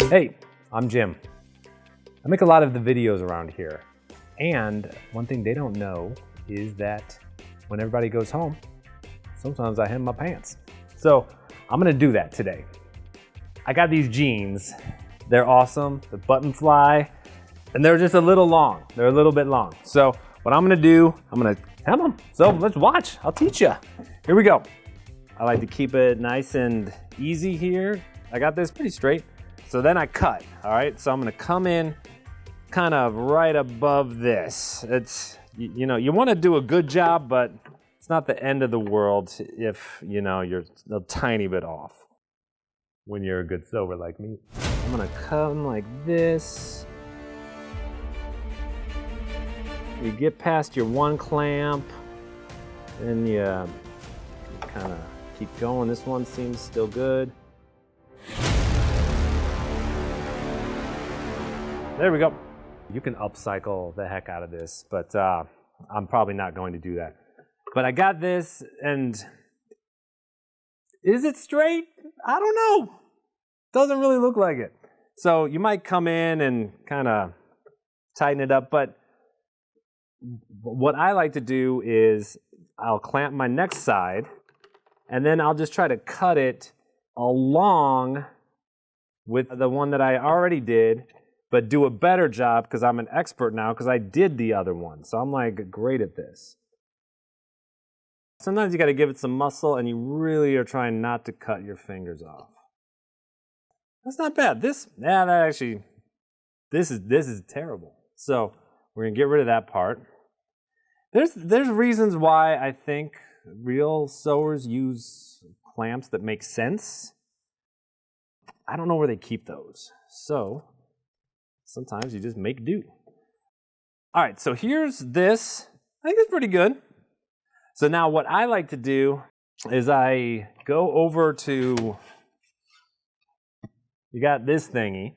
Hey, I'm Jim. I make a lot of the videos around here, and one thing they don't know is that when everybody goes home, sometimes I hem my pants. So I'm gonna do that today. I got these jeans. They're awesome. The buttons fly, and they're just a little long. They're a little bit long. So what I'm gonna do, I'm gonna hem them. So let's watch. I'll teach you. Here we go. I like to keep it nice and easy here. I got this pretty straight. So then I cut, all right? So I'm gonna come in kind of right above this. It's, you know, you wanna do a good job, but it's not the end of the world if, you know, you're a tiny bit off when you're a good sewer like me. I'm gonna come like this. You get past your one clamp, then you kind of keep going. This one seems still good. There we go. You can upcycle the heck out of this, but I'm probably not going to do that. But I got this, and is it straight? I don't know. Doesn't really look like it. So you might come in and kind of tighten it up, but what I like to do is I'll clamp my next side, and then I'll just try to cut it along with the one that I already did, but do a better job because I'm an expert now because I did the other one. So I'm like great at this. Sometimes you got to give it some muscle, and you really are trying not to cut your fingers off. That's not bad. This is terrible. So we're gonna get rid of that part. There's reasons why I think real sewers use clamps that make sense. I don't know where they keep those. So sometimes you just make do. All right, so here's this. I think it's pretty good. So now what I like to do is I go over to, you got this thingy.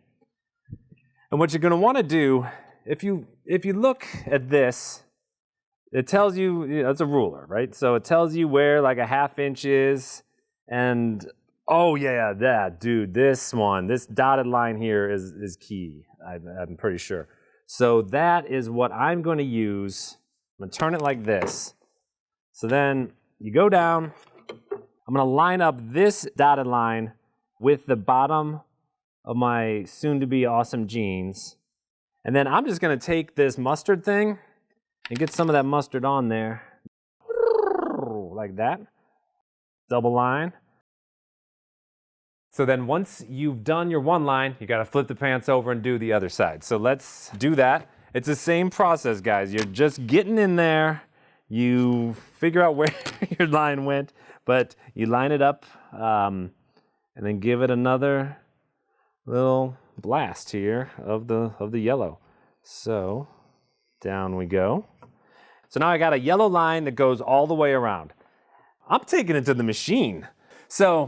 And what you're gonna wanna do, if you look at this, it tells you, it's a ruler, right? So it tells you where like a 1/2 inch is, and oh yeah, that dude, this dotted line here is key, I'm pretty sure. So that is what I'm gonna use. I'm gonna turn it like this. So then you go down, I'm gonna line up this dotted line with the bottom of my soon-to-be awesome jeans. And then I'm just gonna take this mustard thing and get some of that mustard on there. Like that. Double line. So then once you've done your one line, you gotta flip the pants over and do the other side. So let's do that. It's the same process, guys. You're just getting in there. You figure out where your line went, but you line it up and then give it another little blast here of the yellow. So down we go. So now I got a yellow line that goes all the way around. I'm taking it to the machine. So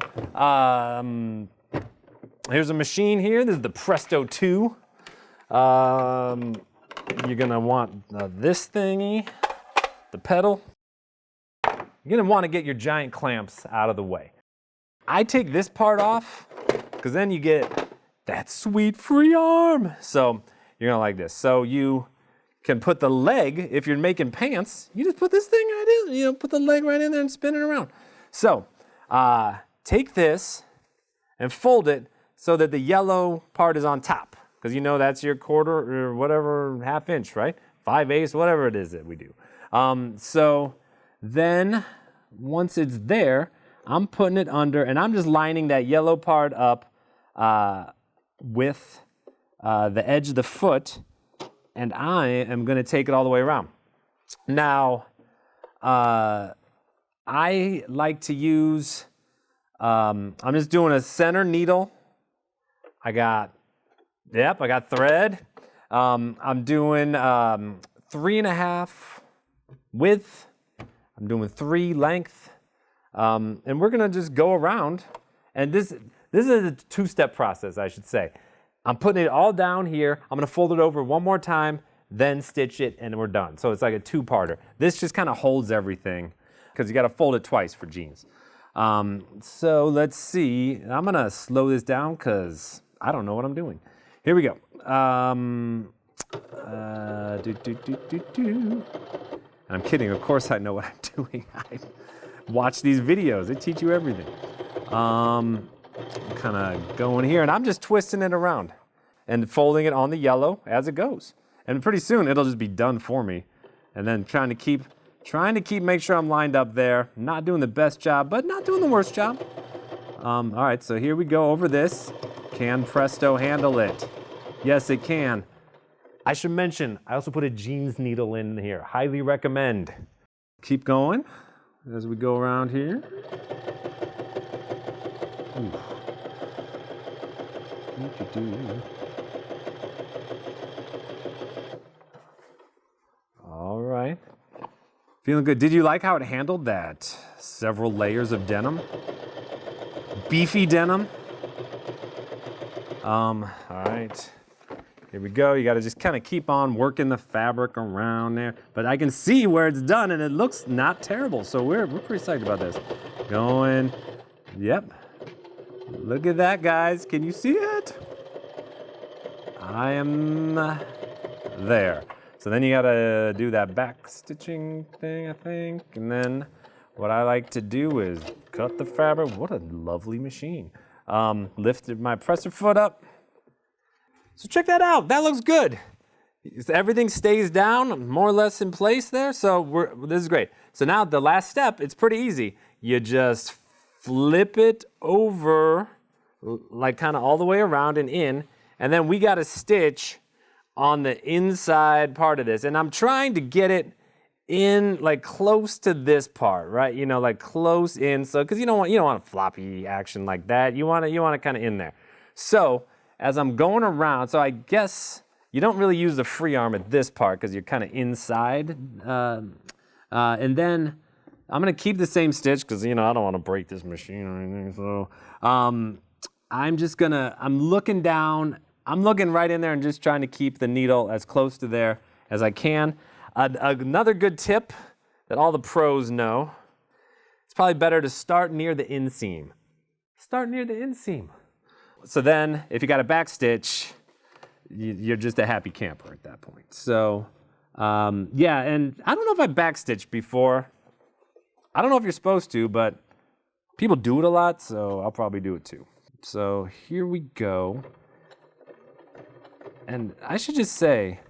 here's a machine here. This is the Presto II. You're gonna want this thingy, the pedal. You're gonna want to get your giant clamps out of the way. I take this part off because then you get that sweet free arm. So you're gonna like this. So you can put the leg, if you're making pants, you just put this thing right in, put the leg right in there and spin it around. So take this and fold it so that the yellow part is on top, because that's your 1/4 or whatever 1/2 inch, right? 5/8, whatever it is that we do. So then once it's there, I'm putting it under, and I'm just lining that yellow part up with the edge of the foot, and I am going to take it all the way around. Now, I like to use, I'm just doing a center needle. I got thread. I'm doing 3.5 width. I'm doing 3 length. And we're going to just go around. And this is a 2-step process, I should say. I'm putting it all down here. I'm going to fold it over one more time, then stitch it, and we're done. So it's like a 2-parter. This just kind of holds everything because you got to fold it twice for jeans. So let's see. I'm going to slow this down because I don't know what I'm doing. Here we go. And I'm kidding, of course I know what I'm doing. I watch these videos, they teach you everything. I'm kind of going here, and I'm just twisting it around and folding it on the yellow as it goes. And pretty soon it'll just be done for me. And then trying to keep, make sure I'm lined up there. Not doing the best job, but not doing the worst job. All right, so here we go over this. Can Presto handle it? Yes, it can. I should mention, I also put a jeans needle in here. Highly recommend. Keep going as we go around here. Ooh. All right. Feeling good. Did you like how it handled that? Several layers of denim. Beefy denim. All right. Here we go. You got to just kind of keep on working the fabric around there. But I can see where it's done, and it looks not terrible. So we're pretty psyched about this. Going. Yep. Look at that, guys. Can you see it? I am there. So then you got to do that back stitching thing, I think. And then what I like to do is cut the fabric. What a lovely machine. Lifted my presser foot up. So check that out. That looks good. Everything stays down, more or less in place there. So this is great. So now the last step, it's pretty easy. You just flip it over, like kind of all the way around and in. And then we got to stitch on the inside part of this. And I'm trying to get it in like close to this part, right? You know, like close in. So, because you don't want a floppy action like that. You want it kind of in there. So as I'm going around, so I guess you don't really use the free arm at this part because you're kind of inside. And then I'm gonna keep the same stitch because I don't want to break this machine or anything. So I'm looking down. I'm looking right in there and just trying to keep the needle as close to there as I can. Another good tip that all the pros know, it's probably better to start near the inseam. Start near the inseam. So then, if you got a back stitch, you're just a happy camper at that point. So, yeah, and I don't know if I back stitched before. I don't know if you're supposed to, but people do it a lot, so I'll probably do it too. So here we go. And I should just say,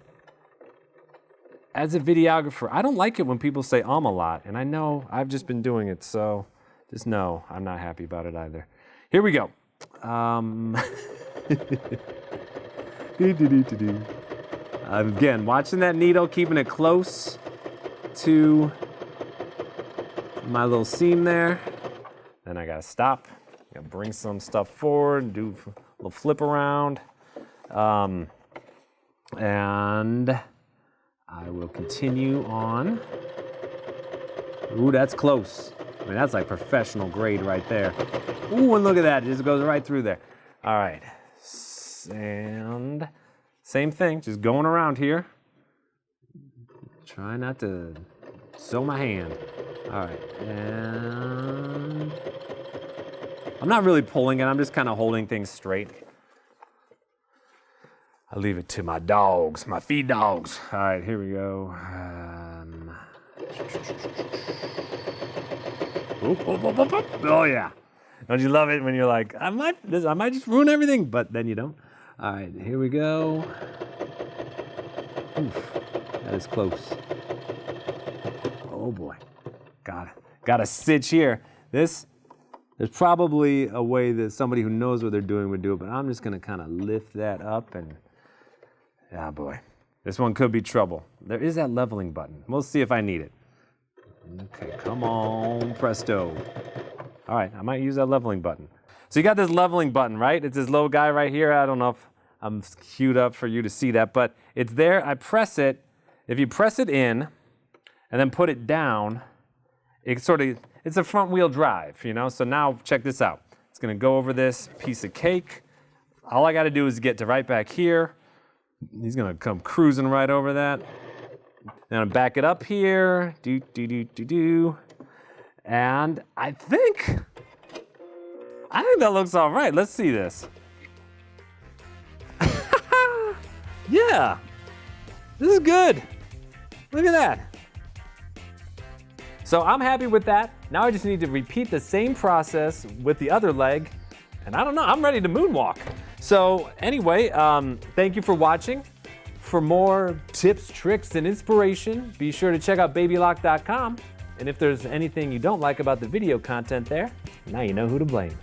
as a videographer, I don't like it when people say a lot, and I know I've just been doing it, so just know I'm not happy about it either. Here we go. Again, watching that needle, keeping it close to my little seam there. Then I gotta stop. Gotta bring some stuff forward, do a little flip around. And I will continue on. Ooh, that's close. I mean, that's like professional grade right there. Ooh, and look at that, it just goes right through there. All right, and same thing, just going around here. Try not to sew my hand. All right, and I'm not really pulling it, I'm just kind of holding things straight. I leave it to my dogs, my feed dogs. All right, here we go. Oh yeah. Don't you love it when you're like, I might just ruin everything, but then you don't. All right, here we go. Oof, that is close. Oh boy, got a stitch here. There's probably a way that somebody who knows what they're doing would do it, but I'm just gonna kind of lift that up and, ah boy, this one could be trouble. There is that leveling button. We'll see if I need it. Okay, come on, Presto. All right, I might use that leveling button. So you got this leveling button, right? It's this little guy right here. I don't know if I'm queued up for you to see that, but it's there. I press it. If you press it in and then put it down, it's a front wheel drive, So now check this out. It's gonna go over this piece of cake. All I gotta do is get to right back here. He's gonna come cruising right over that. Then I back it up here, and I think that looks all right. Let's see this. Yeah, this is good. Look at that. So I'm happy with that. Now I just need to repeat the same process with the other leg. And I don't know, I'm ready to moonwalk. So anyway, thank you for watching. For more tips, tricks, and inspiration, be sure to check out babylock.com. And if there's anything you don't like about the video content there, now you know who to blame.